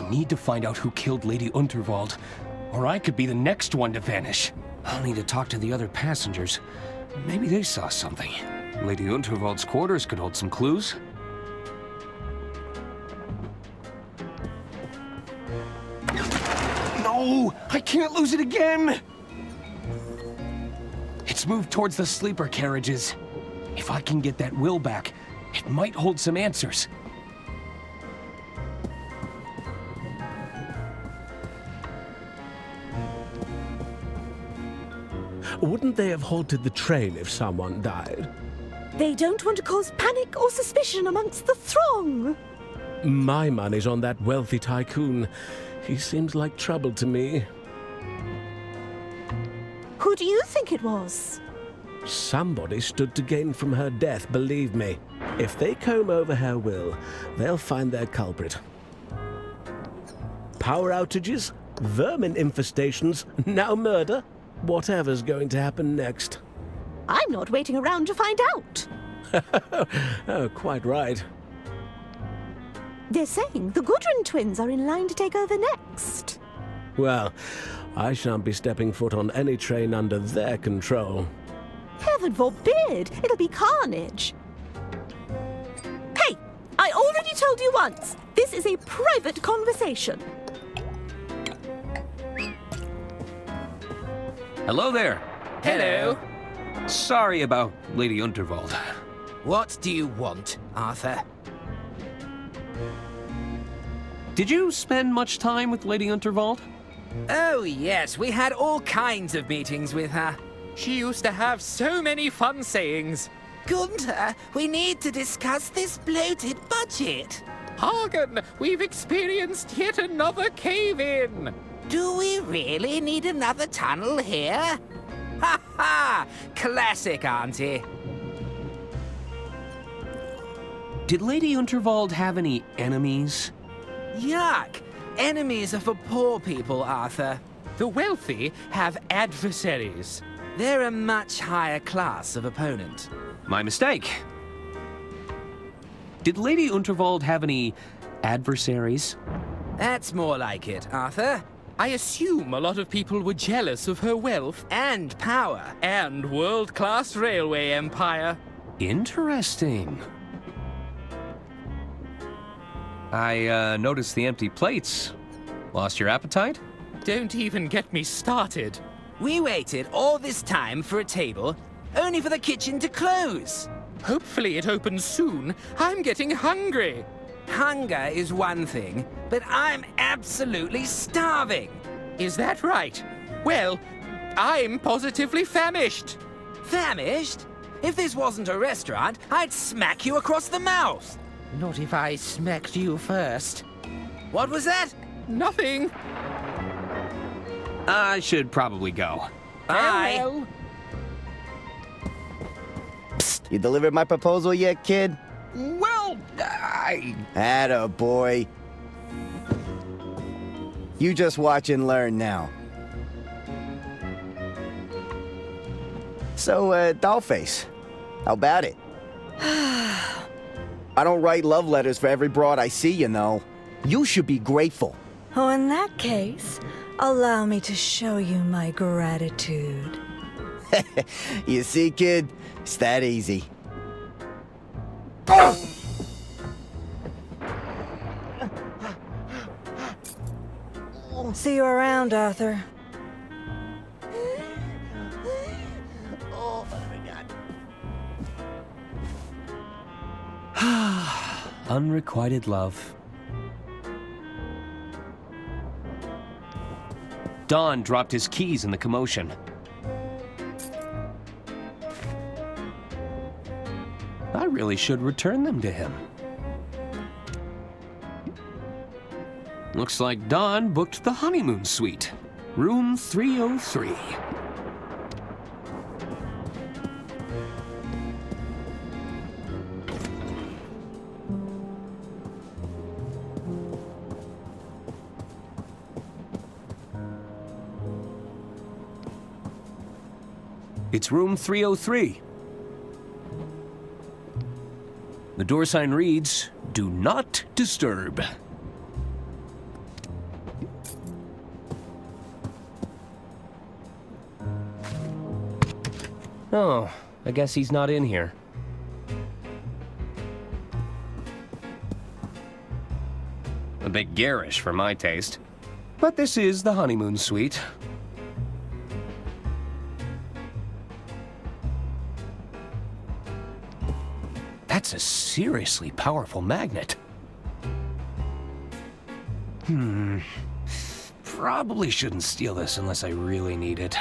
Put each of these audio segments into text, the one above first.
I need to find out who killed Lady Unterwald, or I could be the next one to vanish. I'll need to talk to the other passengers. Maybe they saw something. Lady Unterwald's quarters could hold some clues. No! I can't lose it again! It's moved towards the sleeper carriages. If I can get that will back, it might hold some answers. Wouldn't they have halted the train if someone died? They don't want to cause panic or suspicion amongst the throng. My money's on that wealthy tycoon. He seems like trouble to me. Who do you think it was? Somebody stood to gain from her death, believe me. If they comb over her will, they'll find their culprit. Power outages, vermin infestations, now murder. Whatever's going to happen next. I'm not waiting around to find out. Oh, quite right. They're saying the Gudrun twins are in line to take over next. Well, I shan't be stepping foot on any train under their control. Heaven forbid! It'll be carnage. Hey! I already told you once! This is a private conversation. Hello there. Hello. Sorry about Lady Unterwald. What do you want, Arthur? Did you spend much time with Lady Unterwald? Oh, yes, we had all kinds of meetings with her. She used to have so many fun sayings. Gunther, we need to discuss this bloated budget. Hagen, we've experienced yet another cave-in. Do we really need another tunnel here? Ha ha! Classic, Auntie. Did Lady Unterwald have any enemies? Yuck! Enemies are for poor people, Arthur. The wealthy have adversaries. They're a much higher class of opponent. My mistake. Did Lady Unterwald have any adversaries? That's more like it, Arthur. I assume a lot of people were jealous of her wealth and power and world-class railway empire. Interesting. I noticed the empty plates. Lost your appetite? Don't even get me started. We waited all this time for a table, only for the kitchen to close. Hopefully it opens soon. I'm getting hungry. Hunger is one thing, but I'm absolutely starving. Is that right? Well, I'm positively famished. Famished? If this wasn't a restaurant, I'd smack you across the mouth. Not if I smacked you first. What was that? Nothing. I should probably go. Bye. Psst, you delivered my proposal yet, kid? Well, Atta boy. You just watch and learn now. So, Dollface, how about it? I don't write love letters for every broad I see, you know. You should be grateful. Oh, in that case, allow me to show you my gratitude. You see, kid? It's that easy. See you around, Arthur. Oh, my God. unrequited love. Don dropped his keys in the commotion. I really should return them to him. Looks like Don booked the honeymoon suite, room 303. It's room 303. The door sign reads, "Do not disturb." Oh, I guess he's not in here. A bit garish for my taste. But this is the honeymoon suite. That's a seriously powerful magnet. Probably shouldn't steal this unless I really need it.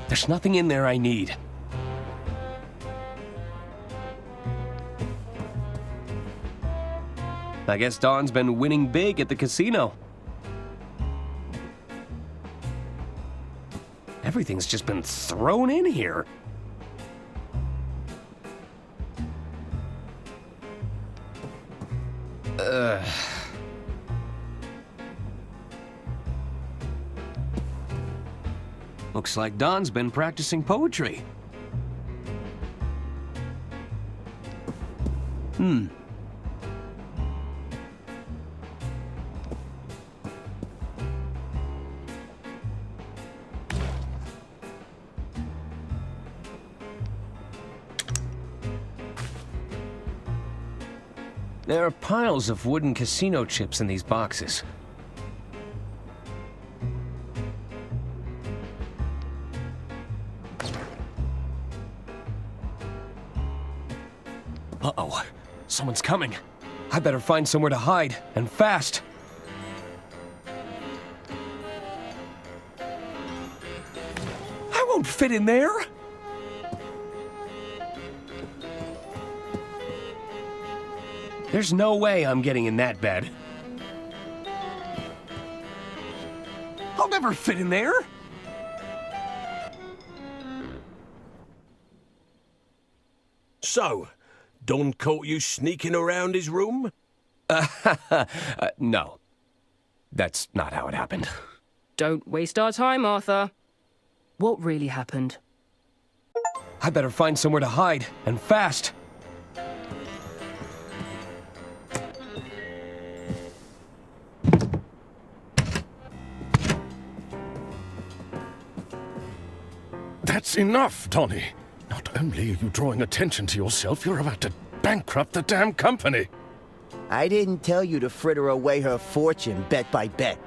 There's nothing in there I need. I guess Dawn's been winning big at the casino. Everything's just been thrown in here. Looks like Dawn's been practicing poetry. There are piles of wooden casino chips in these boxes. Uh-oh. Someone's coming. I better find somewhere to hide, and fast. I won't fit in there! There's no way I'm getting in that bed. I'll never fit in there! So, Don caught you sneaking around his room? No. That's not how it happened. Don't waste our time, Arthur. What really happened? I better find somewhere to hide, and fast. That's enough, Donny. Not only are you drawing attention to yourself, you're about to bankrupt the damn company. I didn't tell you to fritter away her fortune bet by bet.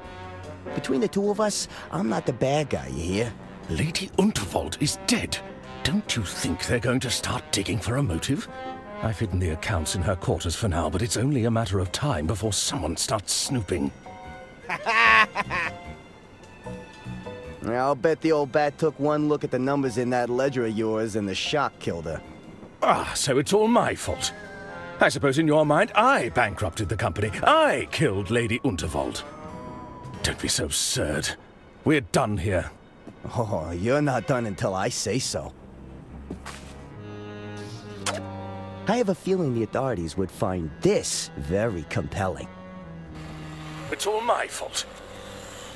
Between the two of us, I'm not the bad guy, you hear? Lady Unterwald is dead. Don't you think they're going to start digging for a motive? I've hidden the accounts in her quarters for now, but it's only a matter of time before someone starts snooping. I'll bet the old bat took one look at the numbers in that ledger of yours and the shock killed her. Ah, so it's all my fault. I suppose in your mind I bankrupted the company. I killed Lady Unterwald. Don't be so absurd. We're done here. Oh, you're not done until I say so. I have a feeling the authorities would find this very compelling. It's all my fault.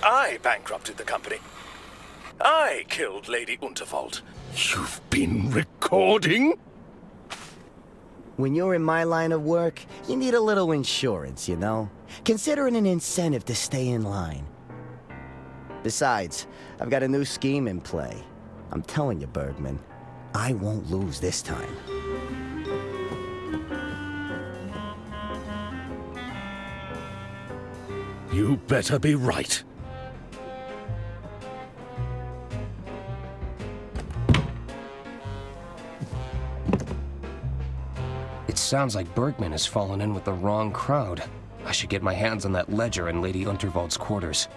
I bankrupted the company. I killed Lady Unterwald. You've been recording? When you're in my line of work, you need a little insurance, you know? Consider it an incentive to stay in line. Besides, I've got a new scheme in play. I'm telling you, Bergman, I won't lose this time. You better be right. It sounds like Bergman has fallen in with the wrong crowd. I should get my hands on that ledger in Lady Unterwald's quarters.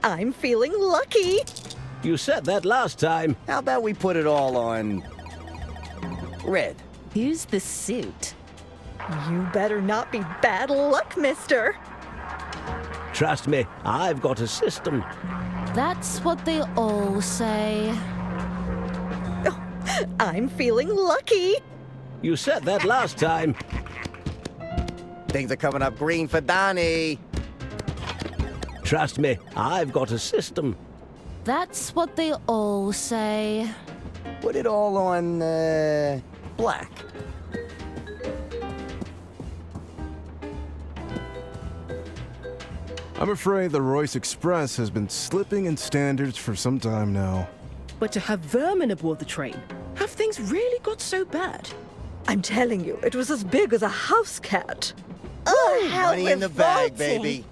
I'm feeling lucky. You said that last time. How about we put it all on... red? Who's the suit? You better not be bad luck, mister. Trust me, I've got a system. That's what they all say. I'm feeling lucky. You said that last time. Things are coming up green for Donnie. Trust me, I've got a system. That's what they all say. Put it all on, black. I'm afraid the Royce Express has been slipping in standards for some time now. But to have vermin aboard the train, have things really got so bad? I'm telling you, it was as big as a house cat. Oh, how Money in the bag, revolting. baby.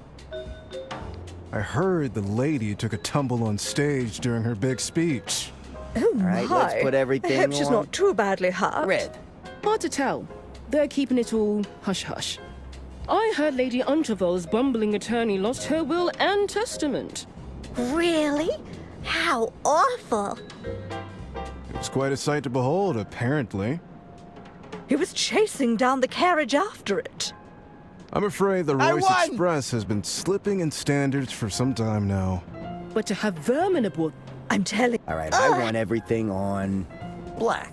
I heard the lady took a tumble on stage during her big speech. Oh, All right, my. let's put everything I hope she's on not too badly hurt. red. Hard to tell. They're keeping it all hush-hush. I heard Lady Untervold's bumbling attorney lost her will and testament. Really? How awful. It's quite a sight to behold, apparently. He was chasing down the carriage after it. I'm afraid the I Royce won! Express has been slipping in standards for some time now. But to have vermin aboard... I'm telling. All right, I want everything on black.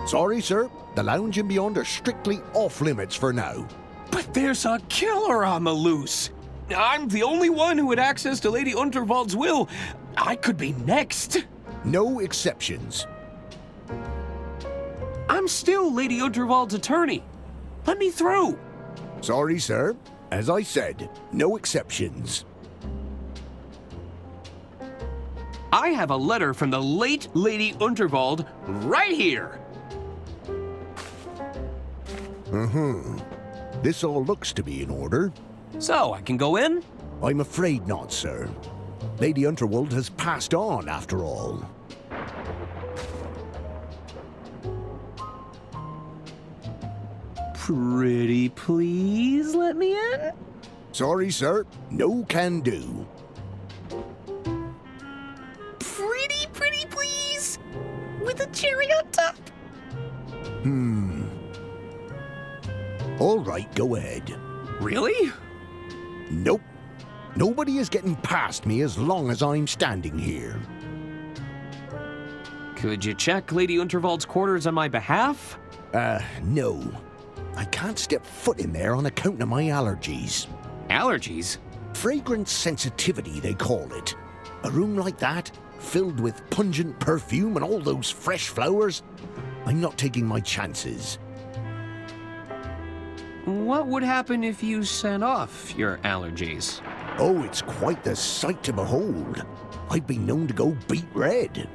Sorry, sir. The lounge and beyond are strictly off limits for now. But there's a killer on the loose. I'm the only one who had access to Lady Unterwald's will. I could be next. No exceptions. I'm still Lady Unterwald's attorney. Let me through. Sorry, sir. As I said, no exceptions. I have a letter from the late Lady Unterwald right here. This all looks to be in order. So, I can go in? I'm afraid not, sir. Lady Unterwald has passed on, after all. Pretty please let me in? Sorry, sir. No can do. Pretty please? With a cherry on top? All right, go ahead. Really? Nope. Nobody is getting past me as long as I'm standing here. Could you check Lady Unterwald's quarters on my behalf? No. I can't step foot in there on account of my allergies. Allergies? Fragrance sensitivity, they call it. A room like that, filled with pungent perfume and all those fresh flowers, I'm not taking my chances. What would happen if you sent off your allergies? Oh, it's quite the sight to behold. I've been known to go beet red.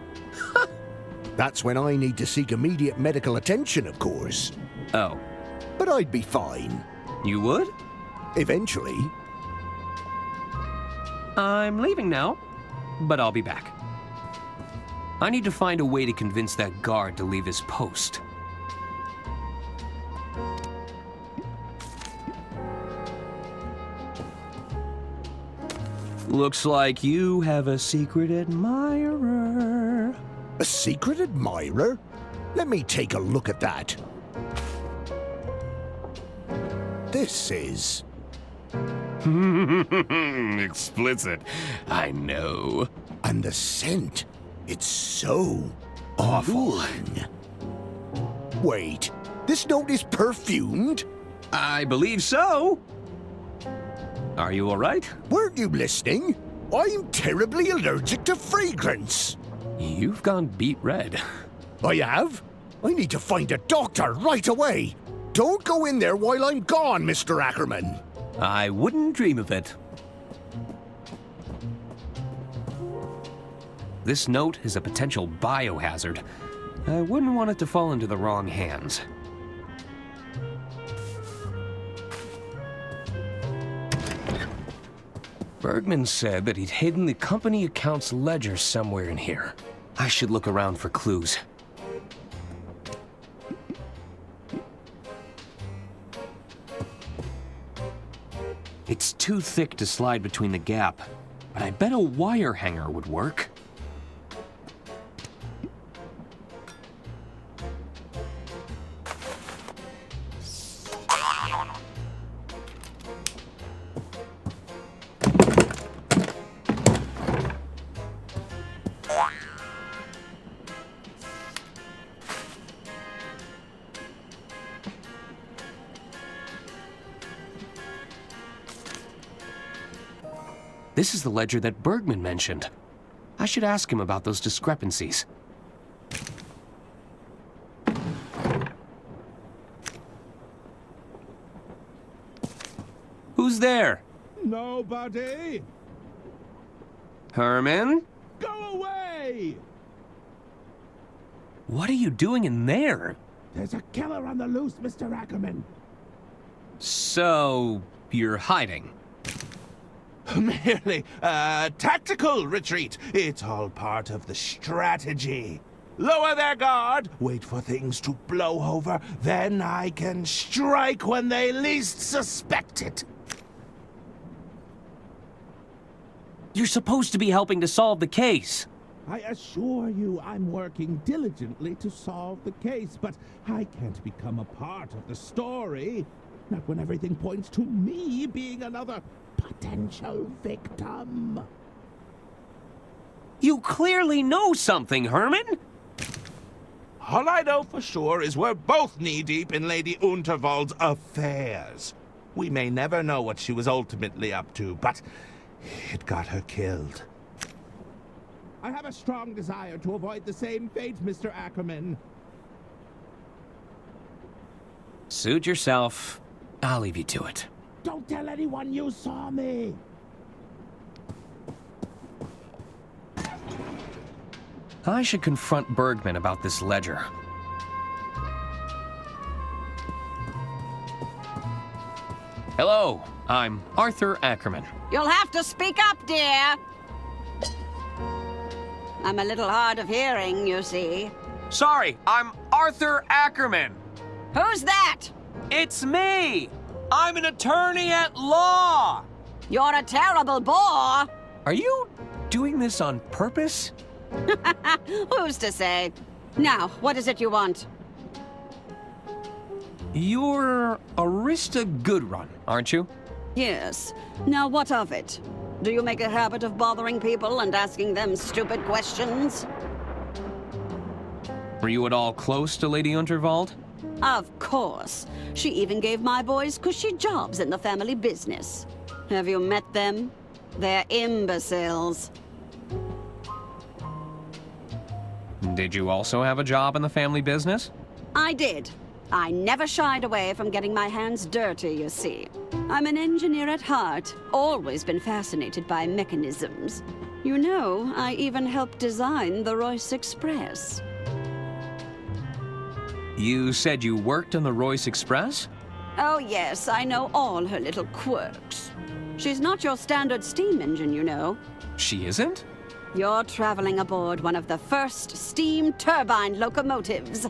That's when I need to seek immediate medical attention, of course. Oh. But I'd be fine. You would? Eventually. I'm leaving now, but I'll be back. I need to find a way to convince that guard to leave his post. Looks like you have a secret admirer. A secret admirer? Let me take a look at that. This is... Explicit. I know. And the scent. It's so... Awful. alluring. Wait, this note is perfumed? I believe so. Are you all right? Weren't you listening? I'm terribly allergic to fragrance. You've gone beet red. I have? I need to find a doctor right away. Don't go in there while I'm gone, Mr. Ackerman. I wouldn't dream of it. This note is a potential biohazard. I wouldn't want it to fall into the wrong hands. Bergman said that he'd hidden the company accounts ledger somewhere in here. I should look around for clues. too thick to slide between the gap, but I bet a wire hanger would work. This is the ledger that Bergman mentioned. I should ask him about those discrepancies. Who's there? Nobody. Herman? Go away! What are you doing in there? There's a killer on the loose, Mr. Ackerman. So, you're hiding? Merely a tactical retreat. It's all part of the strategy. Lower their guard, wait for things to blow over, then I can strike when they least suspect it. You're supposed to be helping to solve the case. I assure you I'm working diligently to solve the case, but I can't become a part of the story. Not when everything points to me being another potential victim. You clearly know something, Herman! All I know for sure is we're both knee-deep in Lady Unterwald's affairs. We may never know what she was ultimately up to, but it got her killed. I have a strong desire to avoid the same fate, Mr. Ackerman. Suit yourself. I'll leave you to it. Don't tell anyone you saw me! I should confront Bergman about this ledger. Hello, I'm Arthur Ackerman. You'll have to speak up, dear. I'm a little hard of hearing, you see. Sorry, I'm Arthur Ackerman. Who's that? It's me! I'm an attorney at law! You're a terrible bore. Are you doing this on purpose? Who's to say? Now, what is it you want? You're Arista Goodrun, aren't you? Yes. Now, what of it? Do you make a habit of bothering people and asking them stupid questions? Were you at all close to Lady Unterwald? Of course. She even gave my boys cushy jobs in the family business. Have you met them? They're imbeciles. Did you also have a job in the family business? I did. I never shied away from getting my hands dirty, you see. I'm an engineer at heart, always been fascinated by mechanisms. You know, I even helped design the Royce Express. You said you worked on the Royce Express? Oh yes, I know all her little quirks. She's not your standard steam engine, you know. She isn't? You're traveling aboard one of the first steam turbine locomotives.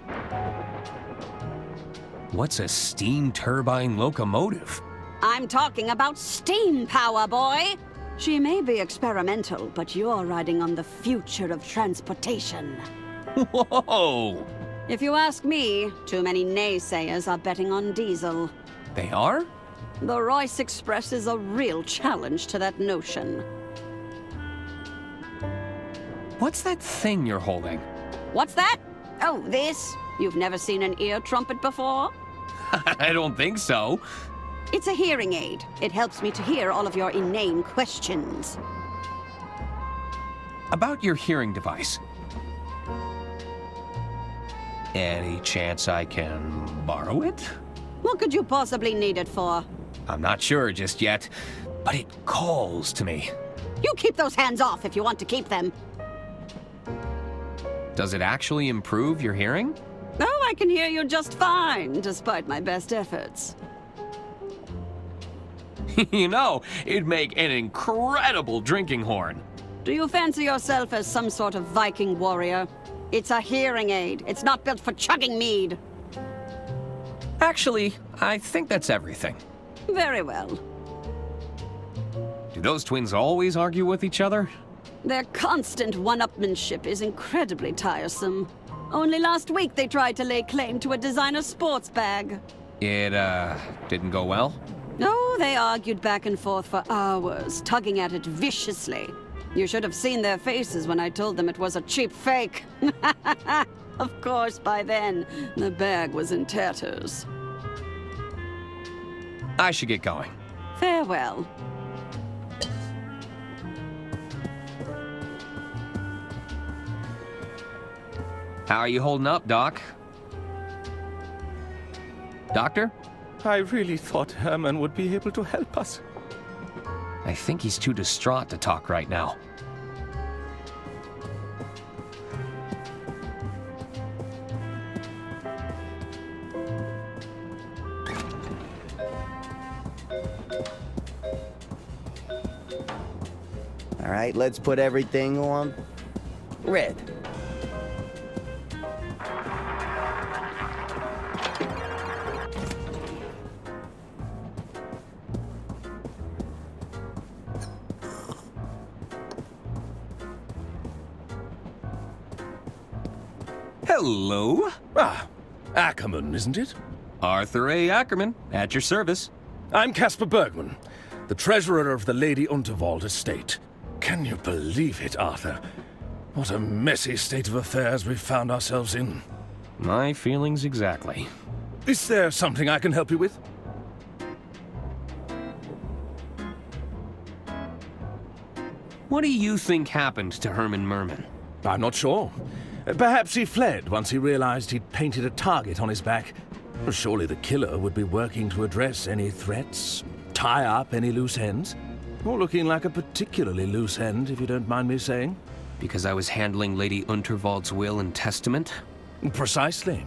What's a steam turbine locomotive? I'm talking about steam power, boy! She may be experimental, but you're riding on the future of transportation. Whoa! If you ask me, too many naysayers are betting on diesel. They are? The Royce Express is a real challenge to that notion. What's that thing you're holding? What's that? Oh, this? You've never seen an ear trumpet before? I don't think so. It's a hearing aid. It helps me to hear all of your inane questions. About your hearing device. Any chance I can borrow it? What could you possibly need it for? I'm not sure just yet, but it calls to me. You keep those hands off if you want to keep them. Does it actually improve your hearing? Oh, I can hear you just fine, despite my best efforts. You know, it'd make an incredible drinking horn. Do you fancy yourself as some sort of Viking warrior? It's a hearing aid. It's not built for chugging mead. Actually, I think that's everything. Very well. Do those twins always argue with each other? Their constant one-upmanship is incredibly tiresome. Only last week they tried to lay claim to a designer sports bag. It, didn't go well? Oh, they argued back and forth for hours, tugging at it viciously. You should have seen their faces when I told them it was a cheap fake. Of course, by then, the bag was in tatters. I should get going. Farewell. How are you holding up, Doc? Doctor? I really thought Herman would be able to help us. I think he's too distraught to talk right now. All right, let's put everything on red. Hello? Ah, Ackerman, isn't it? Arthur A. Ackerman, at your service. I'm Caspar Bergman, the treasurer of the Lady Unterwald estate. Can you believe it, Arthur? What a messy state of affairs we've found ourselves in. My feelings exactly. Is there something I can help you with? What do you think happened to Herman Merman? I'm not sure. Perhaps he fled once he realized he'd painted a target on his back. Surely the killer would be working to address any threats, tie up any loose ends. Or looking like a particularly loose end, if you don't mind me saying. Because I was handling Lady Unterwald's will and testament? Precisely.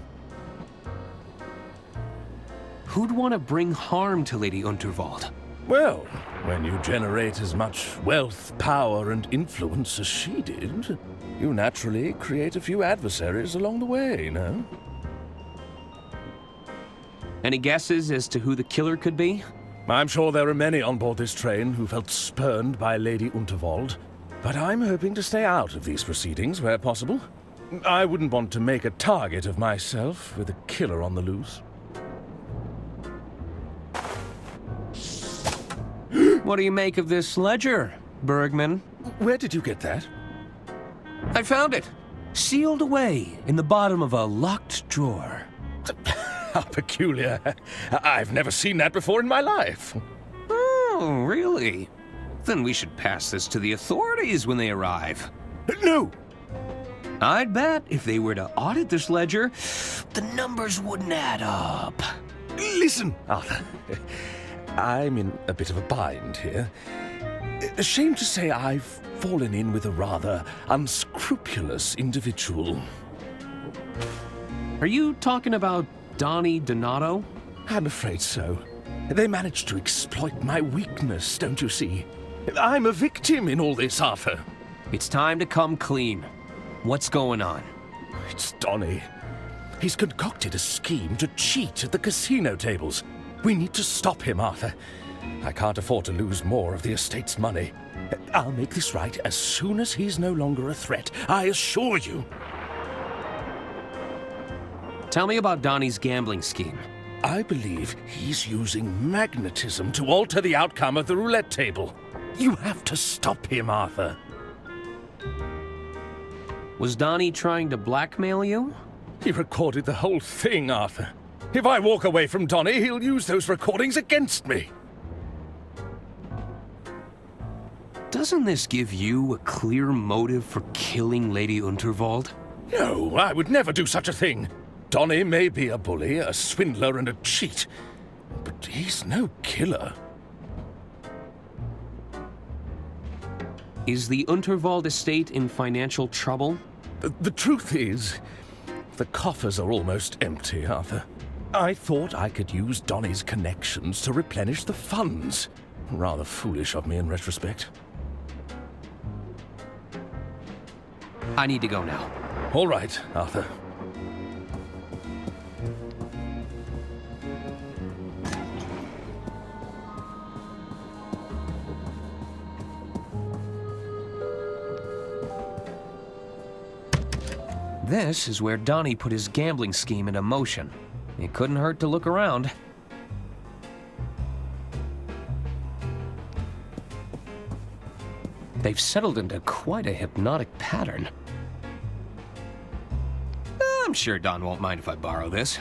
Who'd want to bring harm to Lady Unterwald? Well, when you generate as much wealth, power, and influence as she did, you naturally create a few adversaries along the way, no? Any guesses as to who the killer could be? I'm sure there are many on board this train who felt spurned by Lady Unterwald, but I'm hoping to stay out of these proceedings where possible. I wouldn't want to make a target of myself with a killer on the loose. What do you make of this ledger, Bergman? Where did you get that? I found it, sealed away in the bottom of a locked drawer. How peculiar. I've never seen that before in my life. Oh, really? Then we should pass this to the authorities when they arrive. No! I'd bet if they were to audit this ledger, the numbers wouldn't add up. Listen, Arthur. I'm in a bit of a bind here. Ashamed to say I've fallen in with a rather unscrupulous individual. Are you talking about Donnie Donato? I'm afraid so. They managed to exploit my weakness, don't you see? I'm a victim in all this, Arthur. It's time to come clean. What's going on? It's Donnie. He's concocted a scheme to cheat at the casino tables. We need to stop him, Arthur. I can't afford to lose more of the estate's money. I'll make this right as soon as he's no longer a threat, I assure you. Tell me about Donnie's gambling scheme. I believe he's using magnetism to alter the outcome of the roulette table. You have to stop him, Arthur. Was Donnie trying to blackmail you? He recorded the whole thing, Arthur. If I walk away from Donnie, he'll use those recordings against me. Doesn't this give you a clear motive for killing Lady Unterwald? No, I would never do such a thing. Donnie may be a bully, a swindler, and a cheat, but he's no killer. Is the Unterwald estate in financial trouble? The truth is, the coffers are almost empty, Arthur. I thought I could use Donnie's connections to replenish the funds. Rather foolish of me in retrospect. I need to go now. All right, Arthur. This is where Donnie put his gambling scheme into motion. It couldn't hurt to look around. They've settled into quite a hypnotic pattern. I'm sure Don won't mind if I borrow this.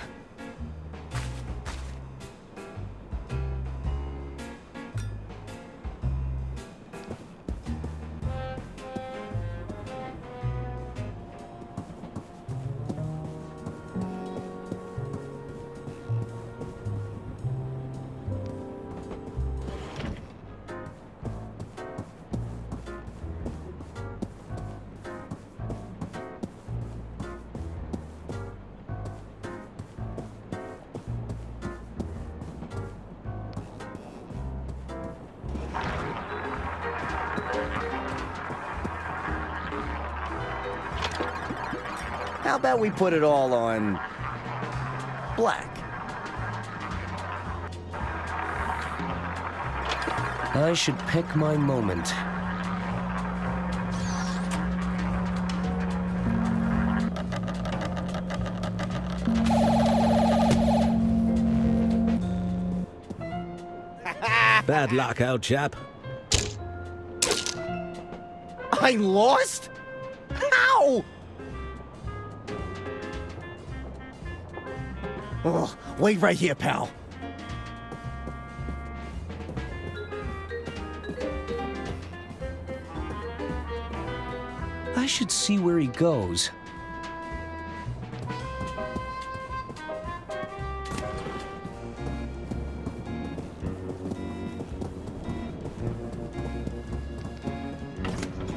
How about we put it all on black? I should pick my moment. Bad luck, old chap. I lost? How? Oh, wait right here, pal. I should see where he goes.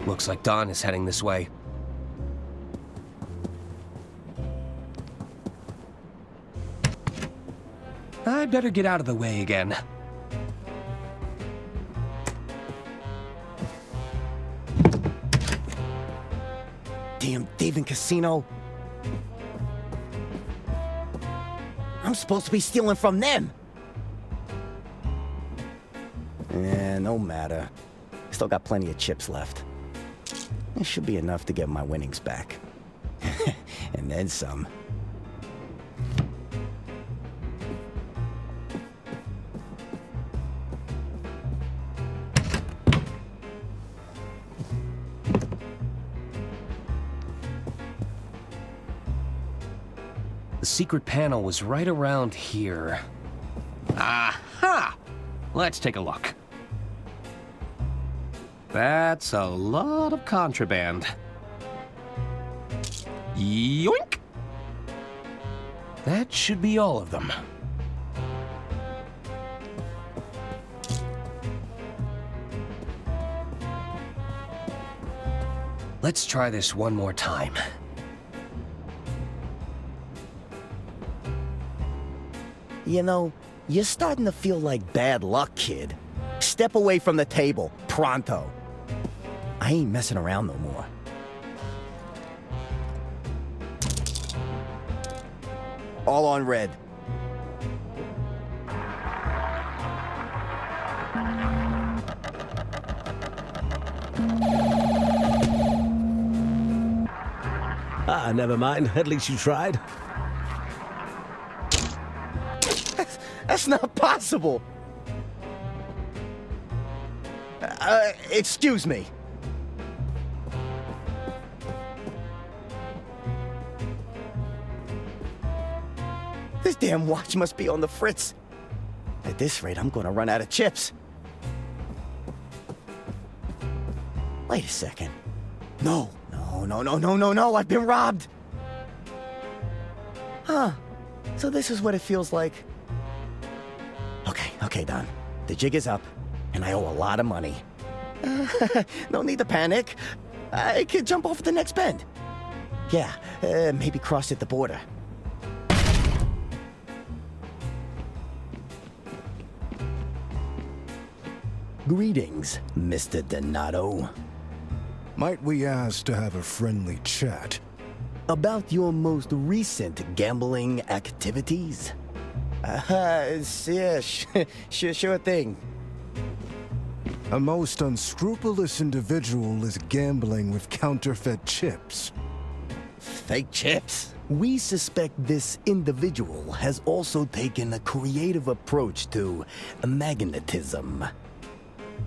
Looks like Don is heading this way. I'd better get out of the way again. Damn thieving casino. I'm supposed to be stealing from them. No matter. Still got plenty of chips left. It should be enough to get my winnings back. And then some. The secret panel was right around here. Aha! Let's take a look. That's a lot of contraband. Yoink! That should be all of them. Let's try this one more time. You know, you're starting to feel like bad luck, kid. Step away from the table, pronto. I ain't messing around no more. All on red. Never mind. At least you tried. That's not possible. Excuse me. This damn watch must be on the fritz. At this rate, I'm gonna run out of chips. Wait a second. No, I've been robbed. Huh. So this is what it feels like. Okay, Don. The jig is up, and I owe a lot of money. No need to panic. I could jump off at the next bend. Yeah, maybe cross at the border. Greetings, Mr. Donato. Might we ask to have a friendly chat? About your most recent gambling activities? Yeah, sure thing. A most unscrupulous individual is gambling with counterfeit chips. take chips. We suspect this individual has also taken a creative approach to magnetism.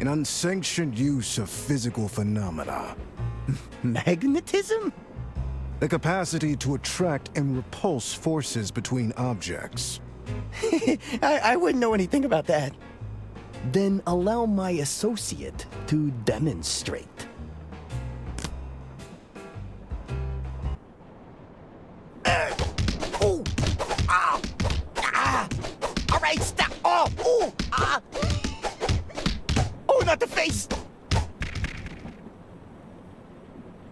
An unsanctioned use of physical phenomena. Magnetism? The capacity to attract and repulse forces between objects. I wouldn't know anything about that. Then allow my associate to demonstrate. All right, stop. Oh, not the face.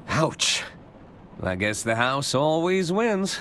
Ouch. I guess the house always wins.